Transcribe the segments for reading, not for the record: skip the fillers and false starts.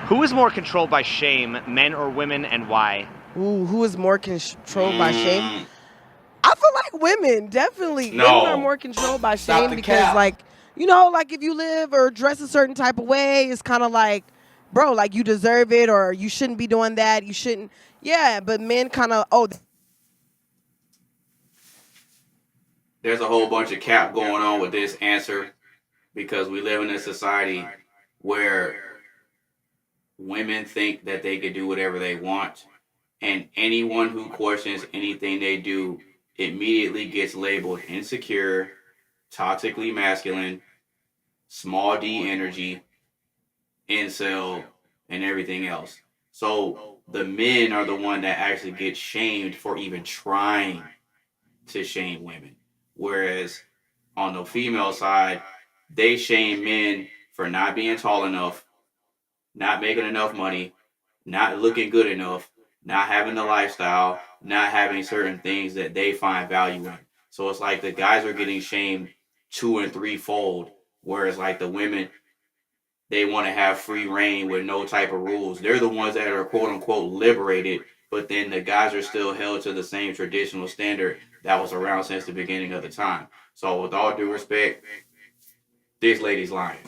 Who is more controlled by shame, men or women, and why? Ooh, who is more controlled by shame? I feel like women, definitely. No. Women are more controlled by Stop shame the because, cap. like, you know, like if you live or dress a certain type of way, it's kind of like, bro, like you deserve it or you shouldn't be doing that. You shouldn't. Yeah, but men kind of, There's a whole bunch of cap going on with this answer because we live in a society where women think that they can do whatever they want, and anyone who questions anything they do immediately gets labeled insecure, toxically masculine, small d energy, incel, and everything else. So the men are the one that actually get shamed for even trying to shame women. Whereas on the female side, they shame men for not being tall enough, not making enough money, not looking good enough, not having the lifestyle, not having certain things that they find value in. So it's like the guys are getting shamed 2 and 3-fold, whereas like the women, they want to have free reign with no type of rules. They're the ones that are quote unquote liberated, but then the guys are still held to the same traditional standard that was around since the beginning of the time. So with all due respect, this lady's lying.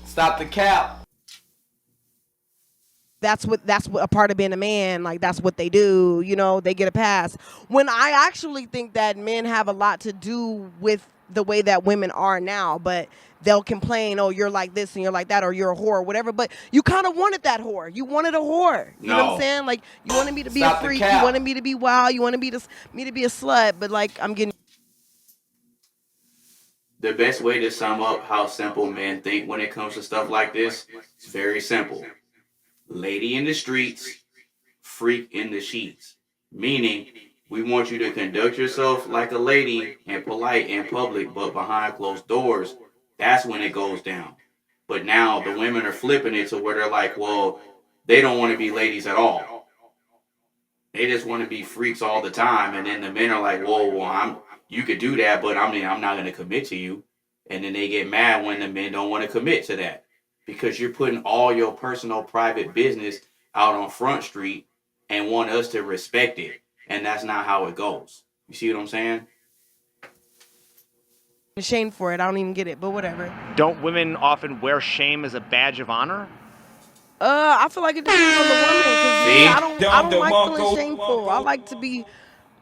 Stop the cap. that's what a part of being a man, like that's what they do, you know, they get a pass. When I actually think that men have a lot to do with the way that women are now, but they'll complain, oh, you're like this and you're like that, or you're a whore or whatever, but you kind of wanted that whore. You wanted a whore. You know what I'm saying? Like, you wanted me to be Stop a freak, you wanted me to be wild, you wanted me to be a slut, but like, I'm getting... The best way to sum up how simple men think when it comes to stuff like this is very simple. Lady in the streets, freak in the sheets. Meaning, we want you to conduct yourself like a lady and polite in public, but behind closed doors, that's when it goes down. But now the women are flipping it to where they're like, well, they don't want to be ladies at all. They just want to be freaks all the time. And then the men are like, whoa, well, you could do that, but I'm not going to commit to you. And then they get mad when the men don't want to commit to that. Because you're putting all your personal private business out on Front Street and want us to respect it. And that's not how it goes. You see what I'm saying? ashamed for it. I don't even get it, but whatever. Don't women often wear shame as a badge of honor? I feel like it depends on the woman. See? I don't like feeling shameful. I like to be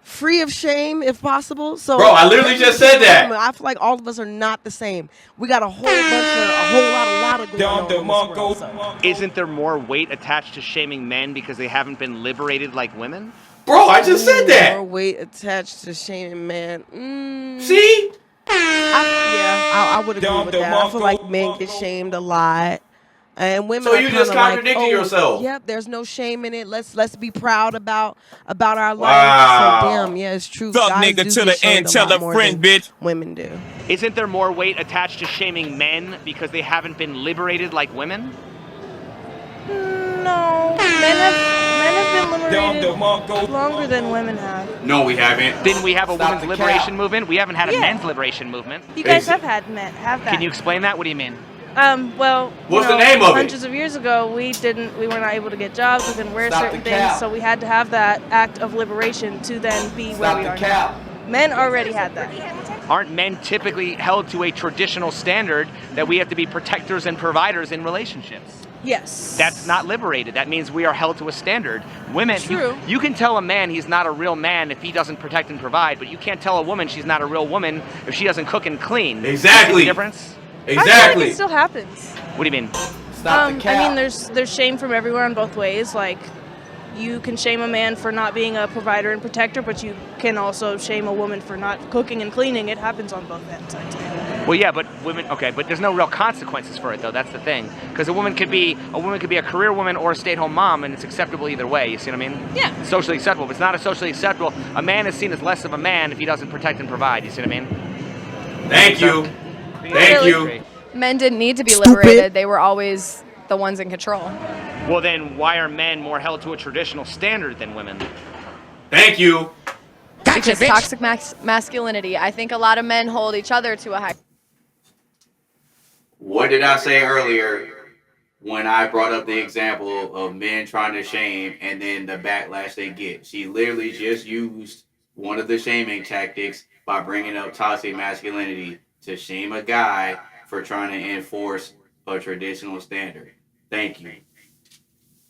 free of shame if possible. So, bro, I literally just said that. I feel like all of us are not the same. We got a whole lot of going on in this world, so. Isn't there more weight attached to shaming men because they haven't been liberated like women? Bro, I just said that. More weight attached to shaming men. See? I would agree with that. I feel like men get shamed a lot. And women so you just contradicted yourself. Yep, there's no shame in it. Let's be proud about our life. Wow. So damn, yeah, it's true. Fuck Guys nigga do to get the end, shamed a tell lot a more friend, than bitch. Women do. Isn't there more weight attached to shaming men because they haven't been liberated like women? No, men have been liberated longer than women have. No, we haven't. Didn't we have a women's liberation movement? We haven't had a men's liberation movement. You guys have had men have that. Can you explain that? What do you mean? Well, what's the name of it? Hundreds of years ago, we were not able to get jobs, we couldn't wear certain things, so we had to have that act of liberation to then be where we are now. Men already had that. Aren't men typically held to a traditional standard that we have to be protectors and providers in relationships? Yes. That's not liberated. That means we are held to a standard. Women, True. You can tell a man he's not a real man if he doesn't protect and provide, but you can't tell a woman she's not a real woman if she doesn't cook and clean. Exactly. See the difference? Exactly. I feel like it still happens. What do you mean? Stop the cap. I mean, there's shame from everywhere on both ways. Like, you can shame a man for not being a provider and protector, but you can also shame a woman for not cooking and cleaning. It happens on both ends, I'd say. Well, yeah, but women. Okay, but there's no real consequences for it, though. That's the thing. Because a woman could be a career woman or a stay-at-home mom, and it's acceptable either way. You see what I mean? Yeah. It's socially acceptable. If it's not socially acceptable, a man is seen as less of a man if he doesn't protect and provide. You see what I mean? Thank you. Thank you. Men didn't need to be liberated. They were always the ones in control. Well, then why are men more held to a traditional standard than women? Thank you. Because toxic masculinity. I think a lot of men hold each other to a high. What did I say earlier? when I brought up the example of men trying to shame and then the backlash they get. She literally just used one of the shaming tactics by bringing up toxic masculinity to shame a guy for trying to enforce a traditional standard. Thank you.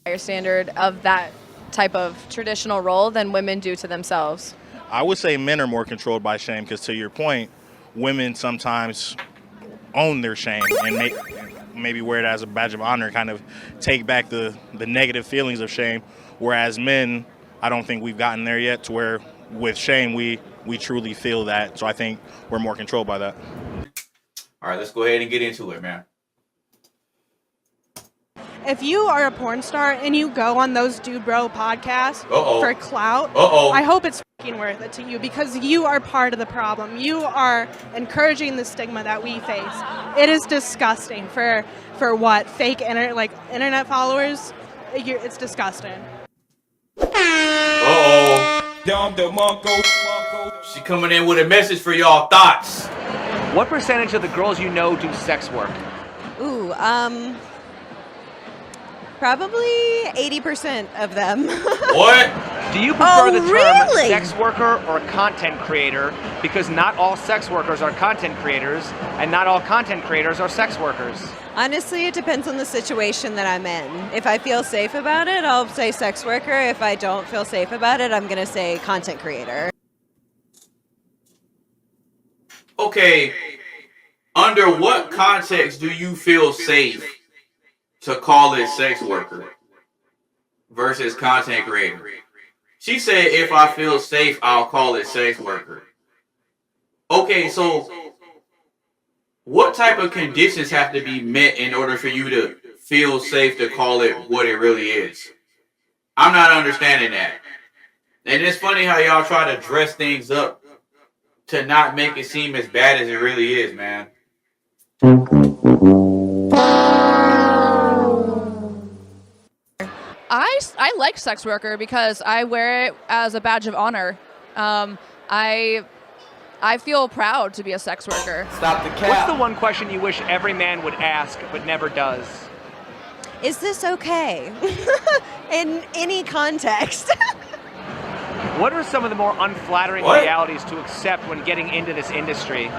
Higher standard of that type of traditional role than women do to themselves. I would say men are more controlled by shame because, to your point, women sometimes own their shame and maybe wear it as a badge of honor, kind of take back the negative feelings of shame. Whereas men, I don't think we've gotten there yet to where with shame we truly feel that. So I think we're more controlled by that. All right, let's go ahead and get into it, man. If you are a porn star and you go on those Dude Bro podcasts for clout, I hope it's fucking worth it to you, because you are part of the problem. You are encouraging the stigma that we face. It is disgusting for what, fake internet followers. It's disgusting. She coming in with a message for y'all. Thoughts? What percentage of the girls you know do sex work? Ooh, probably 80% of them. What? Do you prefer the term really? sex worker or content creator? Because not all sex workers are content creators, and not all content creators are sex workers. Honestly, it depends on the situation that I'm in. If I feel safe about it, I'll say sex worker. If I don't feel safe about it, I'm going to say content creator. Okay, under what context do you feel safe to call it sex worker versus content creator? She said, if I feel safe, I'll call it sex worker. Okay, so what type of conditions have to be met in order for you to feel safe to call it what it really is? I'm not understanding that. And it's funny how y'all try to dress things up to not make it seem as bad as it really is, man. I like sex worker because I wear it as a badge of honor. I feel proud to be a sex worker. Stop the cap. What's the one question you wish every man would ask but never does? Is this okay? In any context. What are some of the more unflattering realities to accept when getting into this industry?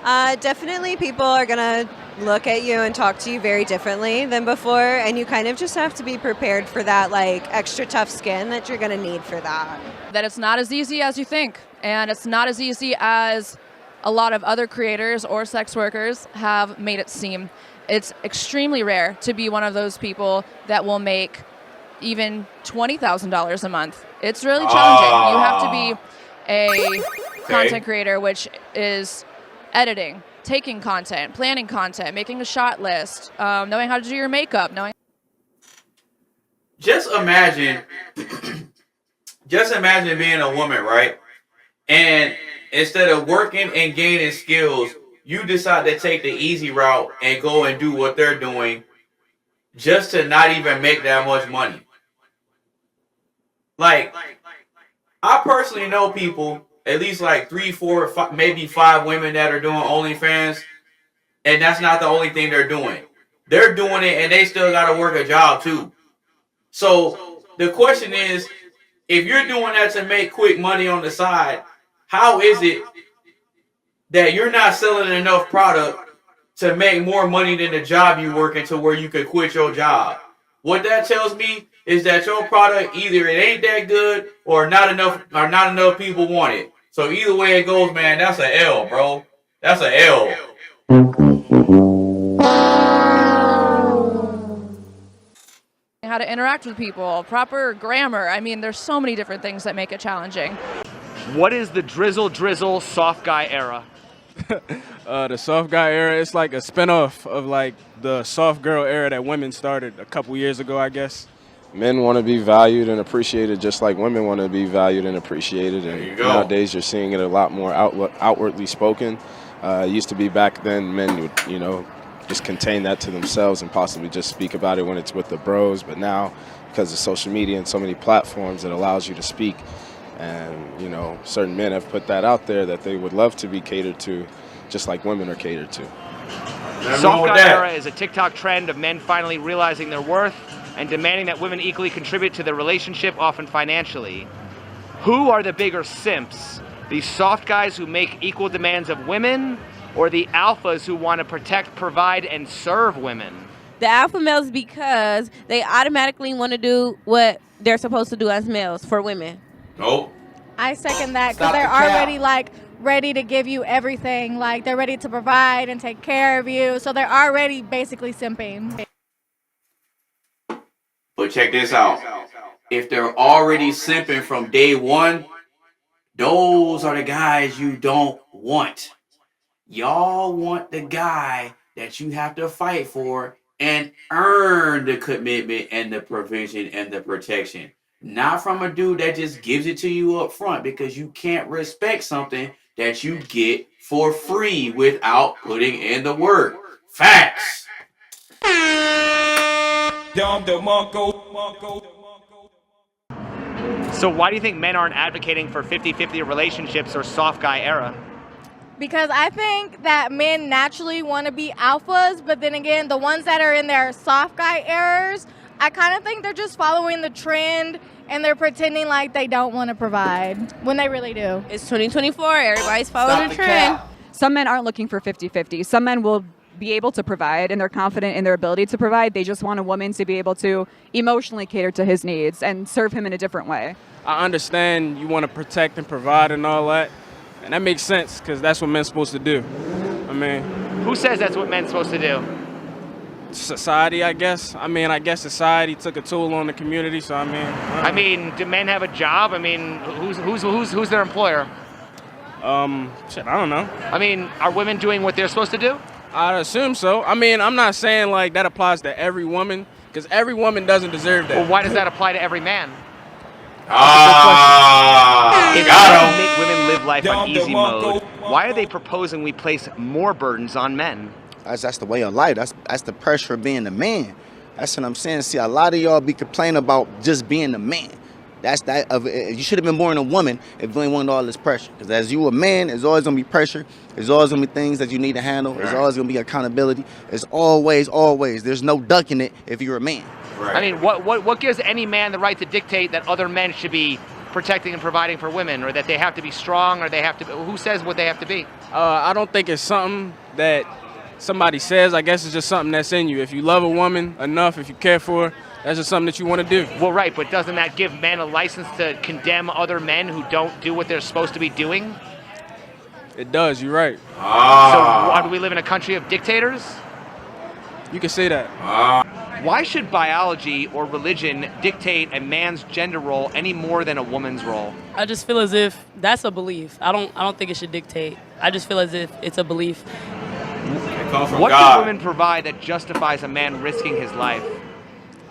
Definitely people are going to look at you and talk to you very differently than before, and you kind of just have to be prepared for that extra tough skin that you're going to need for that. That it's not as easy as you think, and it's not as easy as a lot of other creators or sex workers have made it seem. It's extremely rare to be one of those people that will make even $20,000 a month. It's really challenging. You have to be a content creator, which is editing, taking content, planning content, making a shot list, knowing how to do your makeup, Just imagine being a woman, right? And instead of working and gaining skills, you decide to take the easy route and go and do what they're doing just to not even make that much money. I personally know people, at least 3, 4, 5, maybe 5 women that are doing OnlyFans, and that's not the only thing they're doing. They're doing it and they still got to work a job too. So the question is, if you're doing that to make quick money on the side, how is it that you're not selling enough product to make more money than the job you work in to where you could quit your job? What that tells me is that your product, either it ain't that good or not enough people want it. So either way it goes, man, that's an L, bro. That's an L. how to interact with people, proper grammar. I mean, there's so many different things that make it challenging. What is the drizzle soft guy era? The soft guy era, it's like a spinoff of the soft girl era that women started a couple years ago, I guess. Men want to be valued and appreciated just like women want to be valued and appreciated. And nowadays you're seeing it a lot more outwardly spoken. It used to be back then men would, just contain that to themselves and possibly just speak about it when it's with the bros. But now, because of social media and so many platforms, it allows you to speak. And, certain men have put that out there that they would love to be catered to just like women are catered to. Soft guy era is a TikTok trend of men finally realizing their worth and demanding that women equally contribute to the relationship, often financially. Who are the bigger simps? The soft guys who make equal demands of women, or the alphas who want to protect, provide, and serve women? The alpha males, because they automatically want to do what they're supposed to do as males for women. Nope. I second that because they're already like ready to give you everything. Like they're ready to provide and take care of you. So they're already basically simping. But check this out. If they're already simping from day one, those are the guys you don't want. Y'all want the guy that you have to fight for and earn the commitment and the provision and the protection. Not from a dude that just gives it to you up front, because you can't respect something that you get for free without putting in the work. Facts. So why do you think men aren't advocating for 50-50 relationships or soft guy era? Because I think that men naturally want to be alphas, but then again, the ones that are in their soft guy eras, I kind of think they're just following the trend and they're pretending like they don't want to provide when they really do. It's 2024. Everybody's following the trend. Some men aren't looking for 50-50. Some men will be able to provide and they're confident in their ability to provide. They just want a woman to be able to emotionally cater to his needs and serve him in a different way. I understand you want to protect and provide and all that. And that makes sense because that's what men's supposed to do. I mean, who says that's what men's supposed to do? Society, I guess. I mean, I guess society took a toll on the community. So I mean, do men have a job? I mean, who's their employer? Shit, I don't know. I mean, are women doing what they're supposed to do? I'd assume so. I mean, I'm not saying like that applies to every woman because every woman doesn't deserve that. Well, why does that apply to every man? If make women live life on easy mode, why are they proposing we place more burdens on men? That's the way of life. That's the pressure of being a man. That's what I'm saying. See, a lot of y'all be complaining about just being a man. You should have been born a woman if you ain't wanted all this pressure. Because as you a man, there's always gonna be pressure. There's always gonna be things that you need to handle. There's always gonna be accountability. There's always. There's no ducking it if you're a man. Right. I mean, what gives any man the right to dictate that other men should be protecting and providing for women, or that they have to be strong, or they have to? Who says what they have to be? I don't think it's something that somebody says. I guess it's just something that's in you. If you love a woman enough, if you care for her, that's just something that you want to do. Well, right, but doesn't that give men a license to condemn other men who don't do what they're supposed to be doing? It does. You're right. So why do we live in a country of dictators? You can say that. Why should biology or religion dictate a man's gender role any more than a woman's role? I just feel as if that's a belief. I don't think it should dictate. I just feel as if it's a belief. What do women provide that justifies a man risking his life?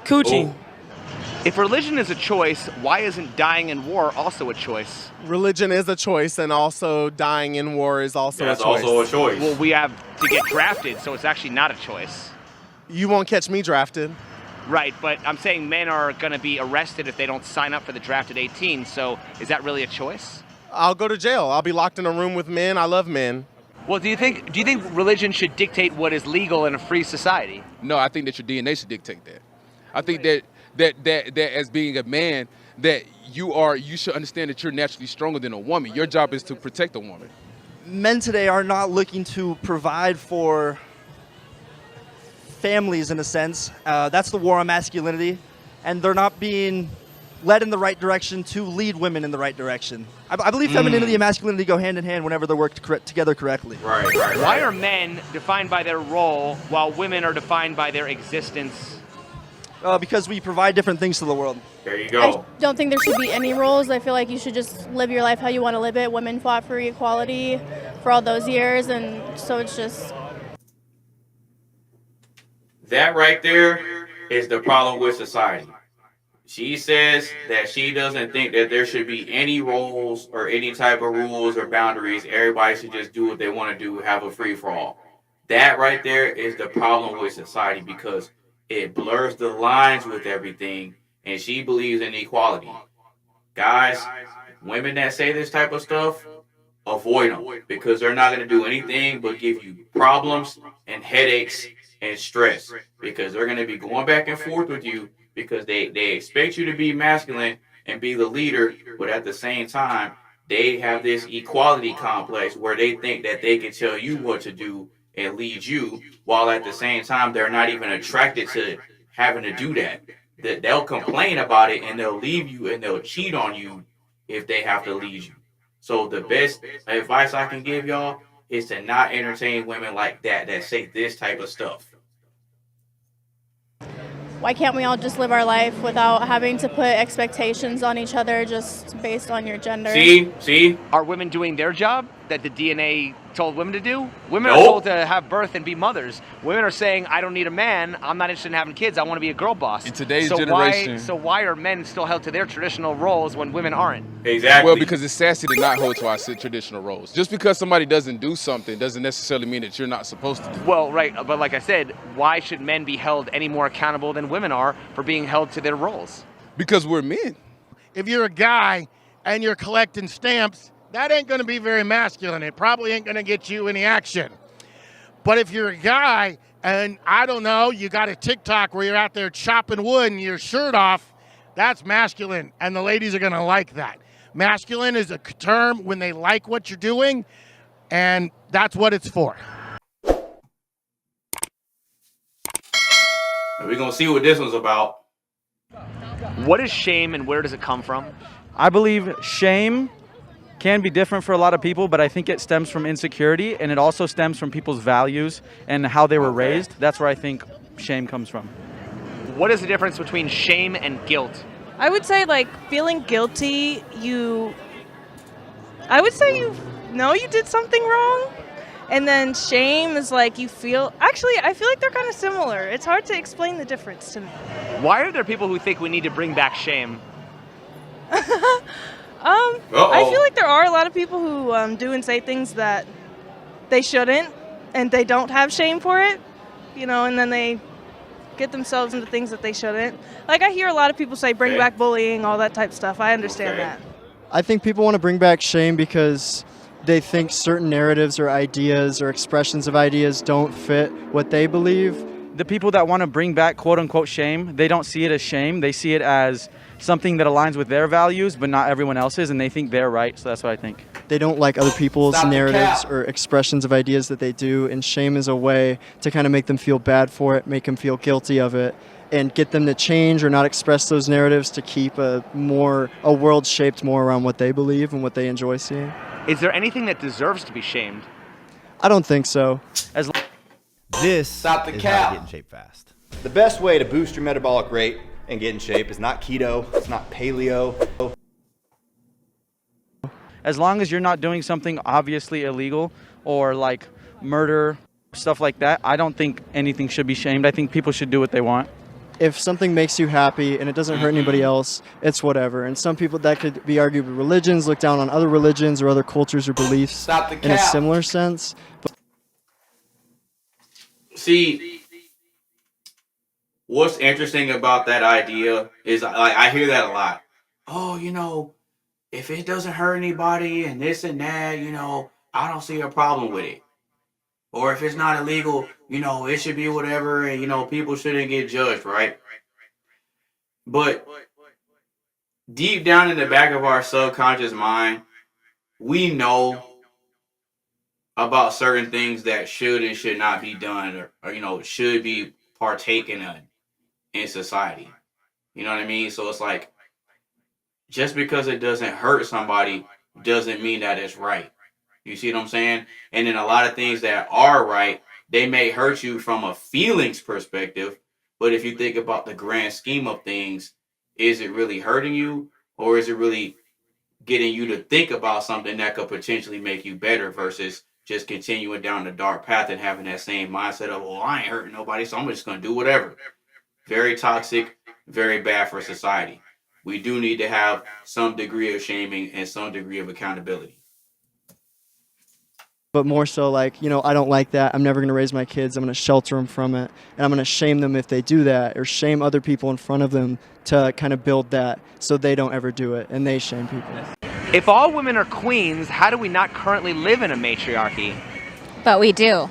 Coochie. Oh. If religion is a choice, why isn't dying in war also a choice? Religion is a choice, and also dying in war is also a choice. That's also a choice. Well, we have to get drafted, so it's actually not a choice. You won't catch me drafted. Right, but I'm saying men are going to be arrested if they don't sign up for the draft at 18, so is that really a choice? I'll go to jail. I'll be locked in a room with men. I love men. Well, do you think religion should dictate what is legal in a free society? No, I think that your DNA should dictate that. I think that as being a man, that you should understand that you're naturally stronger than a woman. Your job is to protect a woman. Men today are not looking to provide for families in a sense. That's the war on masculinity, and they're not being led in the right direction to lead women in the right direction. I believe femininity and masculinity go hand in hand whenever they're worked together correctly. Right. Why are men defined by their role while women are defined by their existence? Because we provide different things to the world. There you go. I don't think there should be any rules. I feel like you should just live your life how you want to live it. Women fought for equality for all those years, and so it's just... That right there is the problem with society. She says that she doesn't think that there should be any roles or any type of rules or boundaries. Everybody should just do what they want to do, have a free-for-all. That right there is the problem with society, because it blurs the lines with everything, and she believes in equality. Guys, women that say this type of stuff, avoid them because they're not going to do anything but give you problems and headaches and stress because they're going to be going back and forth with you because they expect you to be masculine and be the leader, but at the same time, they have this equality complex where they think that they can tell you what to do and lead you, while at the same time, they're not even attracted to having to do that. That they'll complain about it and they'll leave you and they'll cheat on you if they have to lead you. So the best advice I can give y'all is to not entertain women like that say this type of stuff. Why can't we all just live our life without having to put expectations on each other just based on your gender? See? Are women doing their job that the DNA told women to do? Women Nope. are told to have birth and be mothers. Women are saying, I don't need a man. I'm not interested in having kids. I want to be a girl boss. In today's so generation. Why are men still held to their traditional roles when women aren't? Exactly. Well, because it's sassy to not hold to our traditional roles. Just because somebody doesn't do something doesn't necessarily mean that you're not supposed to do it. Well, right. But like I said, why should men be held any more accountable than women are for being held to their roles? Because we're men. If you're a guy and you're collecting stamps, that ain't going to be very masculine. It probably ain't going to get you any action. But if you're a guy and, I don't know, you got a TikTok where you're out there chopping wood and your shirt off, that's masculine, and the ladies are going to like that. Masculine is a term when they like what you're doing, and that's what it's for. We're going to see what this one's about. What is shame and where does it come from? I believe shame can be different for a lot of people, but I think it stems from insecurity, and it also stems from people's values and how they were raised. That's where I think shame comes from. What is the difference between shame and guilt? I would say, like, feeling guilty, I would say you know you did something wrong. And then shame is like I feel like they're kind of similar. It's hard to explain the difference to me. Why are there people who think we need to bring back shame? I feel like there are a lot of people who do and say things that they shouldn't, and they don't have shame for it, and then they get themselves into things that they shouldn't. Like, I hear a lot of people say bring back bullying, all that type of stuff. I understand that. I think people want to bring back shame because they think certain narratives or ideas or expressions of ideas don't fit what they believe. The people that want to bring back quote-unquote shame, they don't see it as shame. They see it as something that aligns with their values, but not everyone else's, and they think they're right, so that's what I think. They don't like other people's narratives or expressions of ideas that they do, and shame is a way to kind of make them feel bad for it, make them feel guilty of it, and get them to change or not express those narratives to keep a world shaped more around what they believe and what they enjoy seeing. Is there anything that deserves to be shamed? I don't think so. This is how to get in shape fast. The best way to boost your metabolic rate and get in shape is not keto, it's not paleo. As long as you're not doing something obviously illegal or like murder, stuff like that, I don't think anything should be shamed. I think people should do what they want. If something makes you happy and it doesn't hurt anybody else, it's whatever. And some people, that could be argued with religions, look down on other religions or other cultures or beliefs in a similar sense. See, what's interesting about that idea is I hear that a lot. Oh, if it doesn't hurt anybody and this and that, I don't see a problem with it. Or if it's not illegal, it should be whatever, and, people shouldn't get judged, right? But deep down in the back of our subconscious mind, we know about certain things that should and should not be done or should be partaken in society. You know what I mean? So it's like, just because it doesn't hurt somebody doesn't mean that it's right. You see what I'm saying? And then a lot of things that are right, they may hurt you from a feelings perspective, but if you think about the grand scheme of things, is it really hurting you, or is it really getting you to think about something that could potentially make you better versus just continuing down the dark path and having that same mindset of, well, I ain't hurting nobody, so I'm just going to do whatever. Very toxic, very bad for society. We do need to have some degree of shaming and some degree of accountability. But more so like, I don't like that. I'm never going to raise my kids. I'm going to shelter them from it. And I'm going to shame them if they do that, or shame other people in front of them to kind of build that so they don't ever do it and they shame people. If all women are queens, how do we not currently live in a matriarchy? But we do.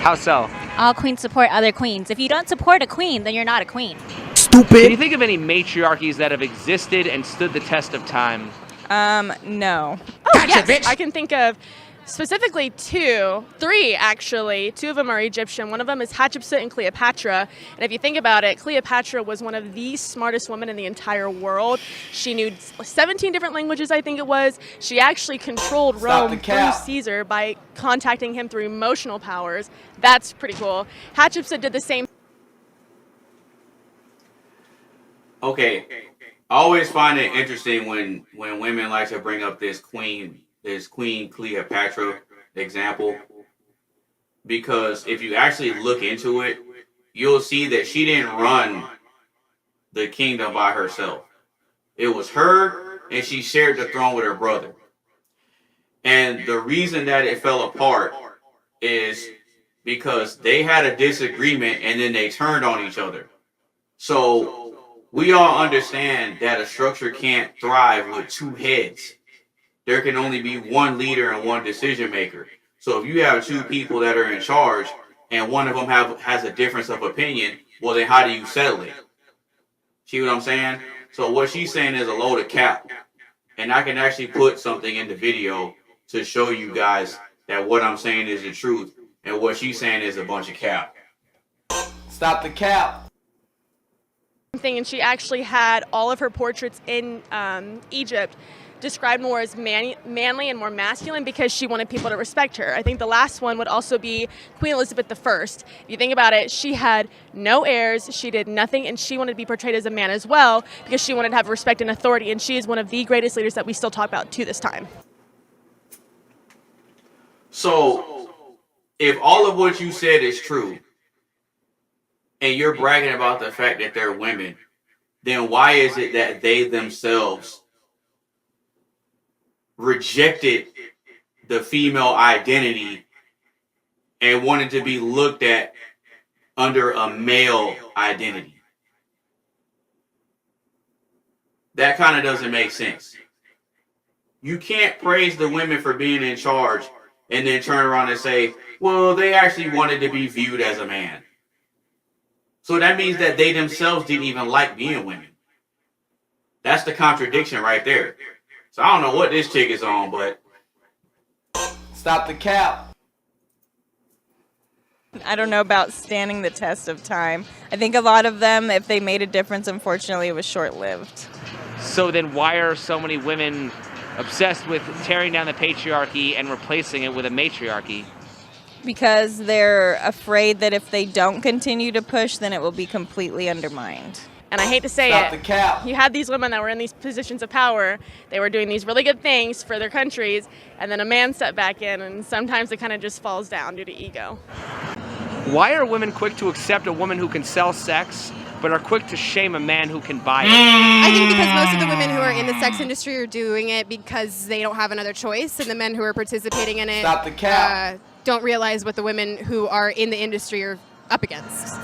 How so? All queens support other queens. If you don't support a queen, then you're not a queen. Stupid. Can you think of any matriarchies that have existed and stood the test of time? No. Oh, gotcha, yes, bitch. I can think of specifically three actually. Two of them are Egyptian. One of them is Hatshepsut and Cleopatra. And if you think about it, Cleopatra was one of the smartest women in the entire world. She knew 17 different languages, I think it was. She actually controlled Rome through Caesar by contacting him through emotional powers. That's pretty cool. Hatshepsut did the same. Okay, I always find it interesting when women like to bring up this Queen Cleopatra example, because if you actually look into it, you'll see that she didn't run the kingdom by herself. It was her, and she shared the throne with her brother. And the reason that it fell apart is because they had a disagreement and then they turned on each other. So we all understand that a structure can't thrive with two heads. There can only be one leader and one decision maker. So if you have two people that are in charge and one of them has a difference of opinion, well, then how do you settle it? See what I'm saying? So what she's saying is a load of cap. And I can actually put something in the video to show you guys that what I'm saying is the truth and what she's saying is a bunch of cap. Stop the cap. Thing, and she actually had all of her portraits in Egypt described more as manly and more masculine because she wanted people to respect her. I think the last one would also be Queen Elizabeth I. If you think about it, she had no heirs, she did nothing, and she wanted to be portrayed as a man as well because she wanted to have respect and authority, and she is one of the greatest leaders that we still talk about to this time. So, if all of what you said is true, and you're bragging about the fact that they're women, then why is it that they themselves rejected the female identity and wanted to be looked at under a male identity? That kind of doesn't make sense. You can't praise the women for being in charge and then turn around and say, well, they actually wanted to be viewed as a man. So that means that they themselves didn't even like being women. That's the contradiction right there. So I don't know what this chick is on, but stop the cap. I don't know about standing the test of time. I think a lot of them, if they made a difference, unfortunately, it was short-lived. So then why are so many women obsessed with tearing down the patriarchy and replacing it with a matriarchy? Because they're afraid that if they don't continue to push, then it will be completely undermined. And I hate to say Stop it, the cap. you had these women that were in these positions of power. They were doing these really good things for their countries, and then a man stepped back in, and sometimes it kind of just falls down due to ego. Why are women quick to accept a woman who can sell sex, but are quick to shame a man who can buy it? I think because most of the women who are in the sex industry are doing it because they don't have another choice, and the men who are participating in it Stop the cap. Don't realize what the women who are in the industry are up against.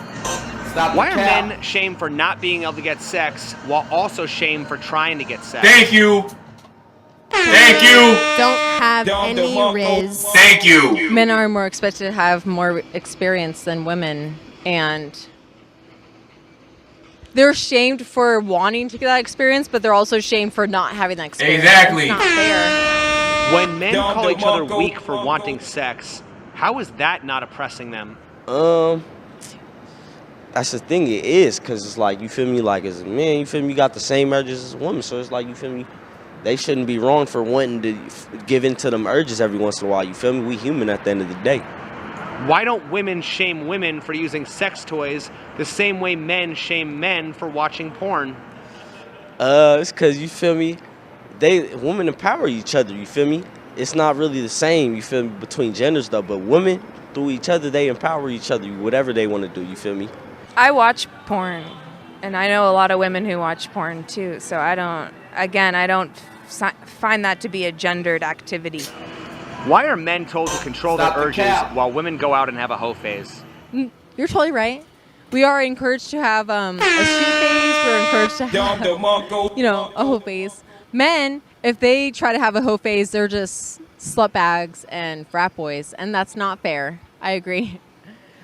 Why are men shamed for not being able to get sex while also shamed for trying to get sex? Thank you. Thank you. Don't have any riz. Thank you. Men are more expected to have more experience than women, and they're shamed for wanting to get that experience, but they're also shamed for not having that experience. Exactly. It's not fair. When men call each other weak for wanting sex, how is that not oppressing them? That's the thing, it is, because it's like, you feel me, like as a man, you feel me, you got the same urges as a woman, so it's like, you feel me, they shouldn't be wrong for wanting to give in to them urges every once in a while, you feel me, we human at the end of the day. Why don't women shame women for using sex toys the same way men shame men for watching porn? It's because, you feel me, women empower each other, you feel me, it's not really the same, you feel me, between genders though, but women, through each other, they empower each other, whatever they want to do, you feel me. I watch porn, and I know a lot of women who watch porn too, so I don't find that to be a gendered activity. Why are men told to control their urges while women go out and have a hoe phase? You're totally right. We are encouraged to have a shoot phase. We're encouraged to have, a hoe phase. Men, If they try to have a hoe phase, they're just slut bags and frat boys, and that's not fair. I agree.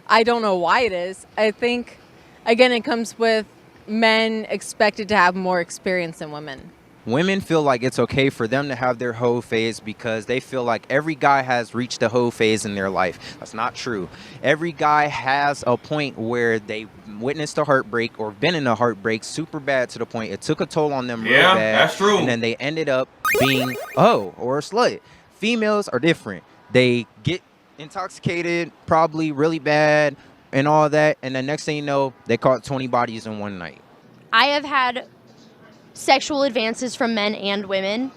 I don't know why it is. I think, again, it comes with men expected to have more experience than women. Women feel like it's okay for them to have their hoe phase because they feel like every guy has reached a hoe phase in their life. That's not true. Every guy has a point where they witnessed a heartbreak or been in a heartbreak super bad to the point it took a toll on them real bad. That's true. And then they ended up being a hoe or a slut. Females are different. They get intoxicated, probably really bad and all that. And the next thing you know, they caught 20 bodies in one night. I have had sexual advances from men and women,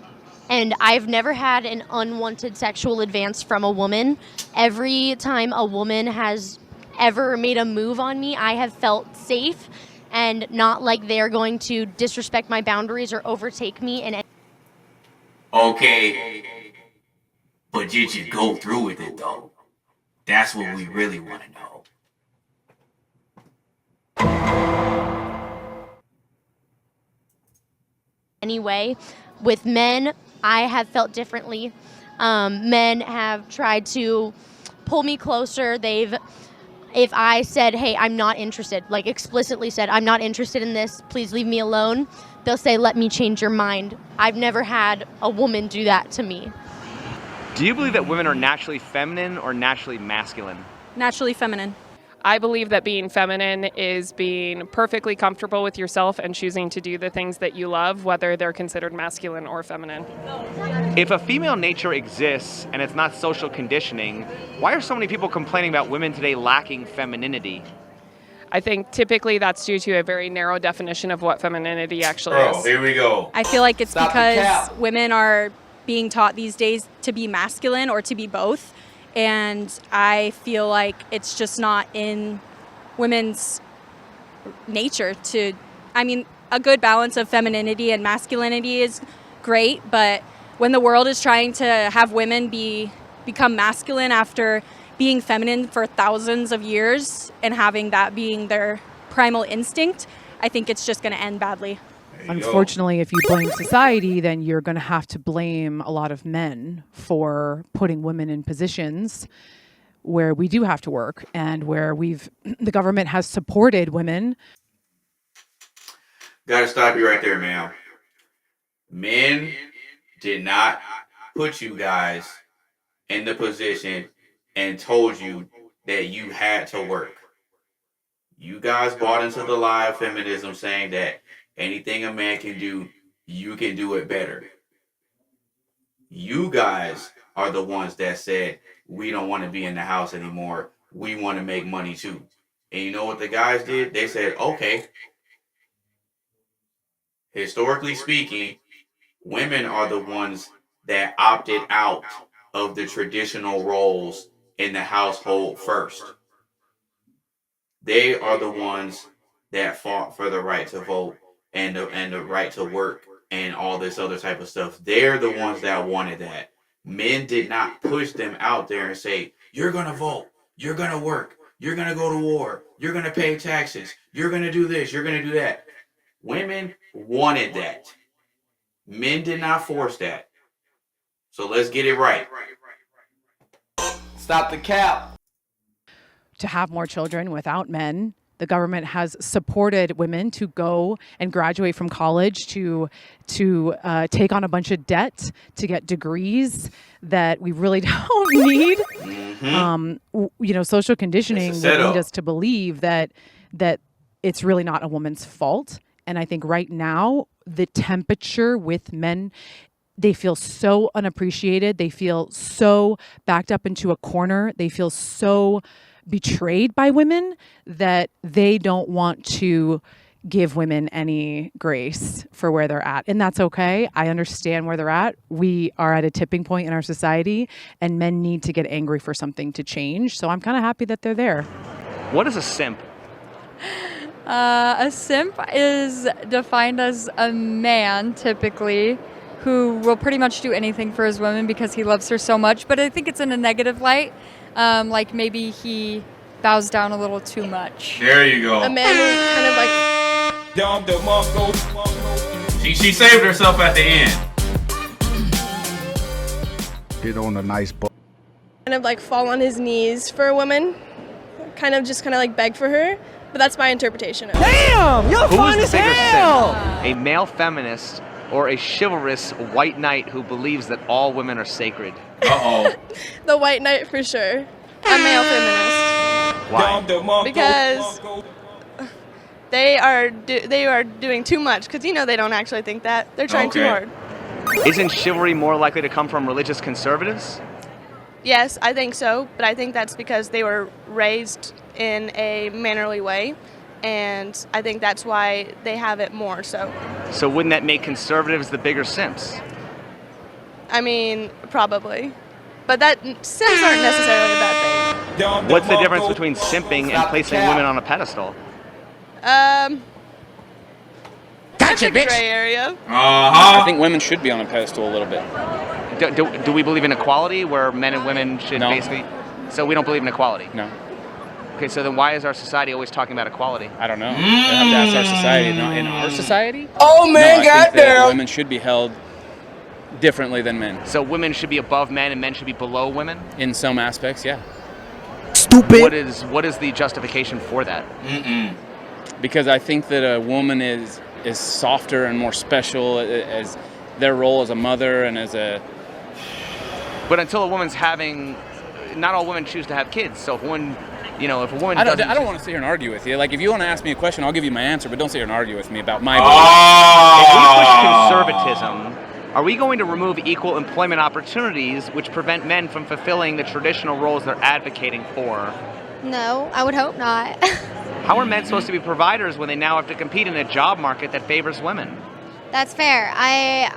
and I've never had an unwanted sexual advance from a woman. Every time a woman has ever made a move on me, I have felt safe and not like they're going to disrespect my boundaries or overtake me. And Okay, but did you go through with it though? That's what we really want to know. anyway, with men, I have felt differently. Men have tried to pull me closer. If I said, hey, I'm not interested, like explicitly said, I'm not interested in this, please leave me alone, they'll say, let me change your mind. I've never had a woman do that to me. Do you believe that women are naturally feminine or naturally masculine? Naturally feminine. I believe that being feminine is being perfectly comfortable with yourself and choosing to do the things that you love, whether they're considered masculine or feminine. If a female nature exists and it's not social conditioning, why are so many people complaining about women today lacking femininity? I think typically that's due to a very narrow definition of what femininity actually is. Here we go. I feel like it's Stop the because cap. women are being taught these days to be masculine or to be both. And I feel like it's just not in women's nature to, I mean, a good balance of femininity and masculinity is great, but when the world is trying to have women become masculine after being feminine for thousands of years and having that being their primal instinct, I think it's just going to end badly. Unfortunately, if you blame society, then you're going to have to blame a lot of men for putting women in positions where we do have to work and where the government has supported women. Gotta stop you right there, ma'am. Men did not put you guys in the position and told you that you had to work. You guys bought into the lie of feminism saying that anything a man can do, you can do it better. You guys are the ones that said, we don't want to be in the house anymore. We want to make money too. And you know what the guys did? They said, okay. Historically speaking, women are the ones that opted out of the traditional roles in the household first. They are the ones that fought for the right to vote and the right to work and all this other type of stuff. They're the ones that wanted that. Men did not push them out there and say, you're going to vote, you're going to work, you're going to go to war, you're going to pay taxes, you're going to do this, you're going to do that. Women wanted that. Men did not force that. So let's get it right. Stop the cap. To have more children without men. The government has supported women to go and graduate from college, to take on a bunch of debt, to get degrees that we really don't need. Mm-hmm. Social conditioning It's would a setup. lead us to believe that it's really not a woman's fault. And I think right now, the temperature with men, they feel so unappreciated. They feel so backed up into a corner. They feel so betrayed by women that they don't want to give women any grace for where they're at. And that's okay. I understand where they're at. We are at a tipping point in our society, and men need to get angry for something to change. So I'm kind of happy that they're there. What is a simp? A simp is defined as a man, typically, who will pretty much do anything for his woman because he loves her so much. But I think it's in a negative light. Like maybe he bows down a little too much. There you go. A man who's kind of like... She saved herself at the end. Get on a nice boat. Kind of like fall on his knees for a woman, kind of like beg for her. But that's my interpretation of it. Damn, you're fun as hell. A male feminist or a chivalrous white knight who believes that all women are sacred? The white knight for sure. A male feminist. Why? Because they are doing too much. Because they don't actually think that. They're trying too hard. Isn't chivalry more likely to come from religious conservatives? Yes, I think so. But I think that's because they were raised in a mannerly way. And I think that's why they have it more so. So wouldn't that make conservatives the bigger simps? I mean, probably. But simps aren't necessarily a bad thing. What's the difference between simping and placing women on a pedestal? That's a gray area. I think women should be on a pedestal a little bit. Do we believe in equality where men and women should basically... So we don't believe in equality? No. Okay, so then why is our society always talking about equality? I don't know. You have to ask our society. Not in our society? Oh, man, no, I think that goddamn! women should be held differently than men. So women should be above men and men should be below women? In some aspects, yeah. Stupid! What is the justification for that? Because I think that a woman is softer and more special as their role as a mother and as a... But until a woman's having... Not all women choose to have kids, so if one... if a woman I don't want to sit here and argue with you. Like, if you want to ask me a question, I'll give you my answer, but don't sit here and argue with me about my If we push conservatism, are we going to remove equal employment opportunities which prevent men from fulfilling the traditional roles they're advocating for? No, I would hope not. How are men supposed to be providers when they now have to compete in a job market that favors women? That's fair. I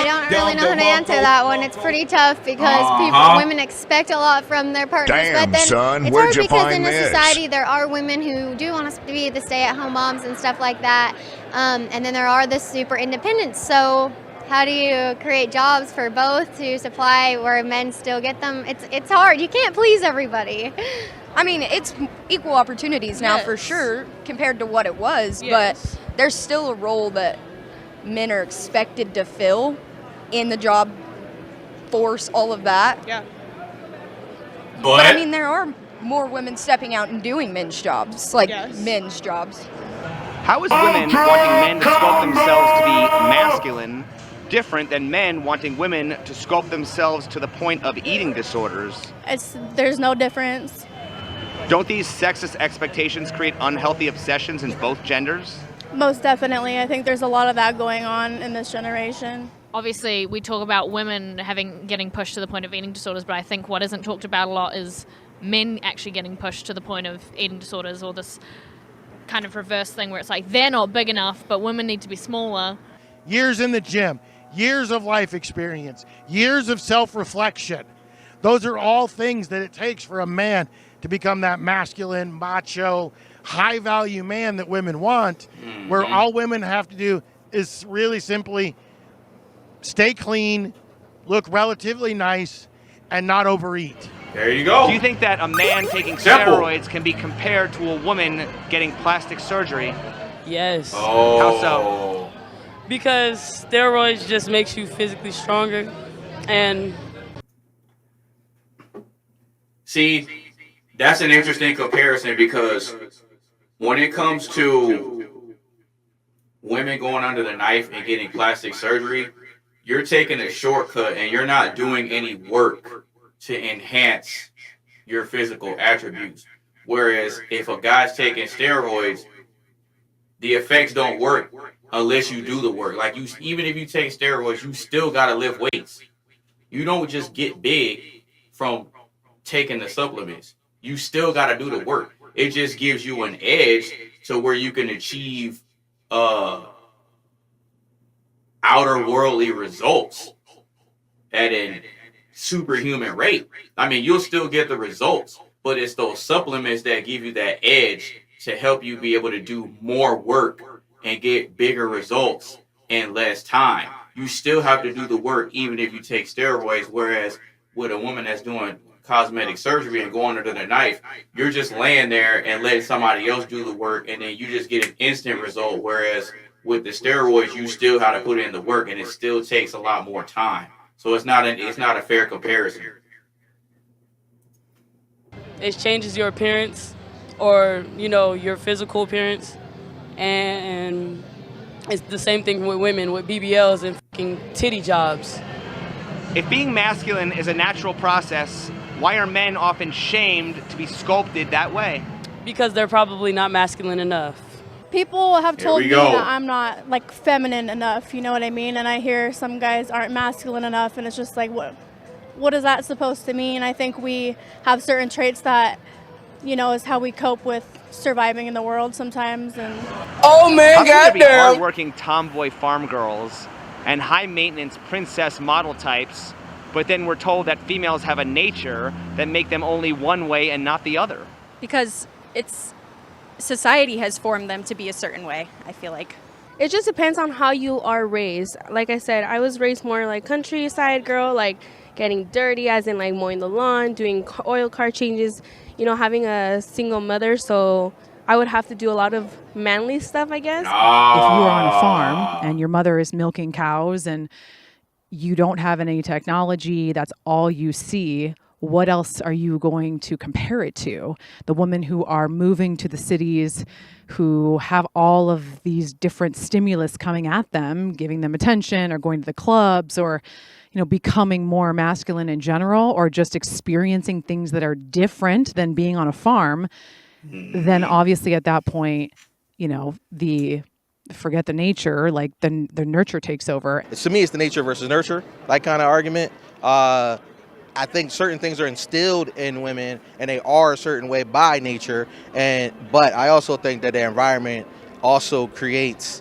don't really know how to answer that one. It's pretty tough because women expect a lot from their partners. Damn, but then son, it's where'd hard you because find in this? a society there are women who do want us to be the stay-at-home moms and stuff like that. And then there are the super independents. So how do you create jobs for both to supply where men still get them? It's hard. You can't please everybody. I mean, it's equal opportunities now for sure compared to what it was, but there's still a role that men are expected to fill in the job force, all of that. Yeah. But I mean, there are more women stepping out and doing men's jobs, like men's jobs. How is women wanting men to sculpt themselves to be masculine different than men wanting women to sculpt themselves to the point of eating disorders? There's no difference. Don't these sexist expectations create unhealthy obsessions in both genders? Most definitely. I think there's a lot of that going on in this generation. Obviously, we talk about women getting pushed to the point of eating disorders, but I think what isn't talked about a lot is men actually getting pushed to the point of eating disorders, or this kind of reverse thing where it's like they're not big enough, but women need to be smaller. Years in the gym, years of life experience, years of self-reflection. Those are all things that it takes for a man to become that masculine, macho, high-value man that women want, where all women have to do is really simply stay clean, look relatively nice, and not overeat. There you go. Do you think that a man taking steroids can be compared to a woman getting plastic surgery? Yes. Oh. How so? Because steroids just makes you physically stronger, and see, that's an interesting comparison because when it comes to women going under the knife and getting plastic surgery, you're taking a shortcut and you're not doing any work to enhance your physical attributes. Whereas if a guy's taking steroids, the effects don't work unless you do the work. Like, even if you take steroids, you still gotta lift weights. You don't just get big from taking the supplements. You still gotta do the work. It just gives you an edge to where you can achieve outer worldly results at a superhuman rate. I mean, you'll still get the results, but it's those supplements that give you that edge to help you be able to do more work and get bigger results in less time. You still have to do the work even if you take steroids, whereas with a woman that's doing cosmetic surgery and going under the knife, you're just laying there and letting somebody else do the work, and then you just get an instant result, whereas with the steroids, you still have to put in the work, and it still takes a lot more time. So it's not a fair comparison. It changes your appearance, or your physical appearance, and it's the same thing with women with BBLs and fucking titty jobs. If being masculine is a natural process, why are men often shamed to be sculpted that way? Because they're probably not masculine enough. People have Here told we me go. that I'm not like feminine enough, you know what I mean? And I hear some guys aren't masculine enough, and it's just like, what is that supposed to mean? I think we have certain traits that, is how we cope with surviving in the world sometimes. And How can there be hardworking tomboy farm girls and high-maintenance princess model types, but then we're told that females have a nature that make them only one way and not the other? Because society has formed them to be a certain way, I feel like. It just depends on how you are raised. Like I said, I was raised more like countryside girl, like getting dirty, as in like mowing the lawn, doing oil car changes, having a single mother. So I would have to do a lot of manly stuff, I guess. If you are on a farm and your mother is milking cows and you don't have any technology, that's all you see, what else are you going to compare it to? The women who are moving to the cities, who have all of these different stimulus coming at them, giving them attention, or going to the clubs, or becoming more masculine in general, or just experiencing things that are different than being on a farm, then obviously at that point, forget the nature, like the nurture takes over. To me, it's the nature versus nurture, that kind of argument. I think certain things are instilled in women, and they are a certain way by nature. But I also think that the environment also creates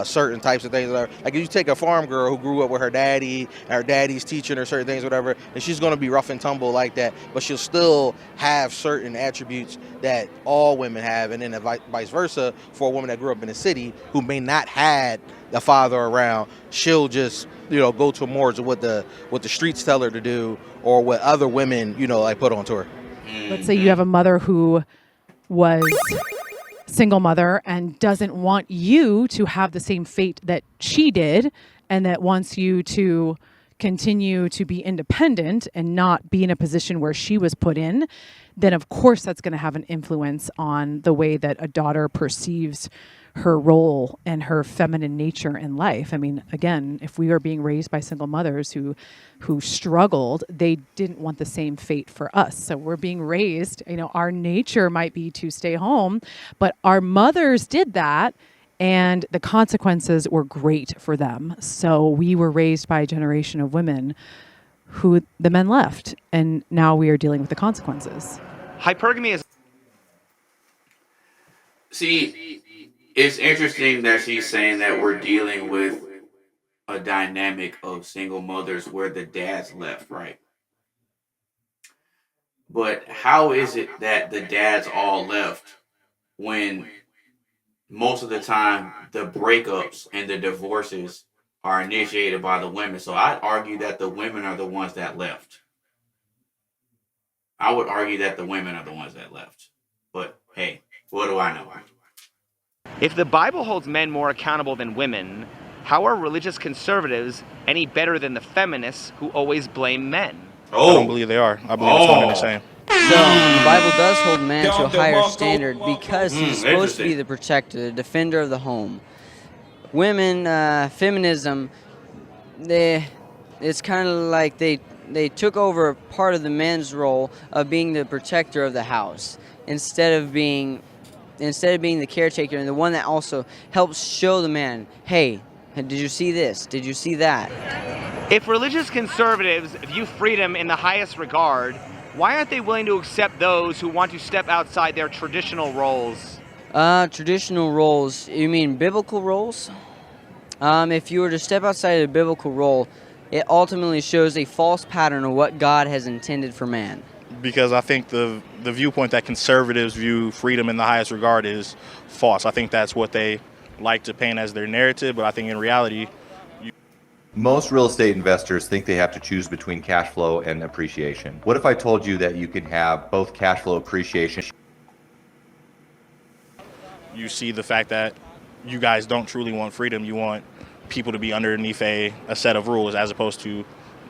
certain types of things. Like if you take a farm girl who grew up with her daddy, and her daddy's teaching her certain things, whatever, and she's going to be rough and tumble like that, but she'll still have certain attributes that all women have, and then vice versa for a woman that grew up in the city who may not had the father around. She'll just go towards what the streets tell her to do, or what other women like put onto her. Let's say you have a mother who was single mother and doesn't want you to have the same fate that she did, and that wants you to continue to be independent and not be in a position where she was put in, then of course that's going to have an influence on the way that a daughter perceives her role and her feminine nature in life. I mean, again, if we are being raised by single mothers who struggled, they didn't want the same fate for us. So we're being raised, our nature might be to stay home, but our mothers did that, and the consequences were great for them. So we were raised by a generation of women who the men left, and now we are dealing with the consequences. Hypergamy is... See, it's interesting that she's saying that we're dealing with a dynamic of single mothers where the dads left, right? But how is it that the dads all left when most of the time the breakups and the divorces are initiated by the women? So I'd argue that the women are the ones that left. I would argue that the women are the ones that left. But hey, what do I know? If the Bible holds men more accountable than women, how are religious conservatives any better than the feminists who always blame men? I don't believe they are. I believe it's one and the same. So the Bible does hold man to a higher standard because he's supposed to be the protector, the defender of the home. Women, feminism, it's kind of like they took over part of the men's role of being the protector of the house instead of being the caretaker and the one that also helps show the man, hey, did you see this? Did you see that? If religious conservatives view freedom in the highest regard, why aren't they willing to accept those who want to step outside their traditional roles? Traditional roles, you mean biblical roles? If you were to step outside of the biblical role, it ultimately shows a false pattern of what God has intended for man. Because I think the viewpoint that conservatives view freedom in the highest regard is false. I think that's what they like to paint as their narrative, but I think in reality... Most real estate investors think they have to choose between cash flow and appreciation. What if I told you that you can have both cash flow appreciation? You see the fact that you guys don't truly want freedom. You want people to be underneath a set of rules as opposed to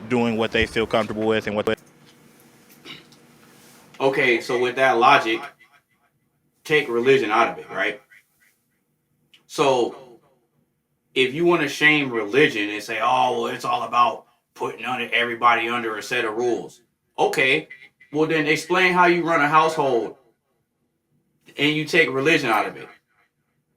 doing what they feel comfortable with and what. Okay, so with that logic, take religion out of it, right? So if you want to shame religion and say, oh, well, it's all about putting everybody under a set of rules. Okay, well then explain how you run a household and you take religion out of it.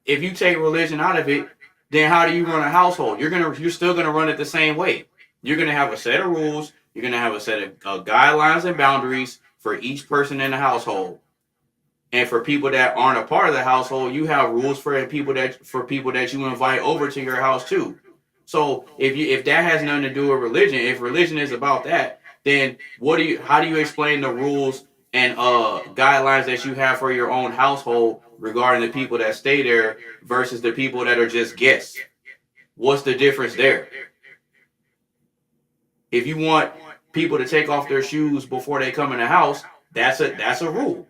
If you take religion out of it, then how do you run a household? You're still gonna run it the same way. You're gonna have a set of rules. You're gonna have a set of guidelines and boundaries for each person in the household. And for people that aren't a part of the household, you have rules for people that you invite over to your house too. So if that has nothing to do with religion, if religion is about that, then how do you explain the rules and guidelines that you have for your own household regarding the people that stay there versus the people that are just guests? What's the difference there? If you want people to take off their shoes before they come in the house, that's a rule.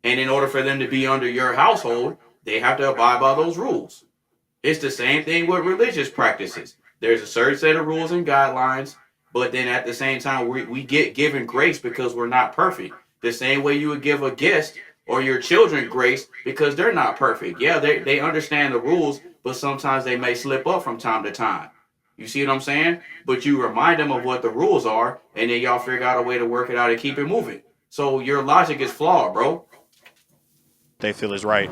And in order for them to be under your household, they have to abide by those rules. It's the same thing with religious practices. There's a certain set of rules and guidelines, but then at the same time, we get given grace because we're not perfect. The same way you would give a guest or your children grace because they're not perfect. Yeah, they understand the rules, but sometimes they may slip up from time to time. You see what I'm saying? But you remind them of what the rules are, and then y'all figure out a way to work it out and keep it moving. So your logic is flawed, bro. They feel is right.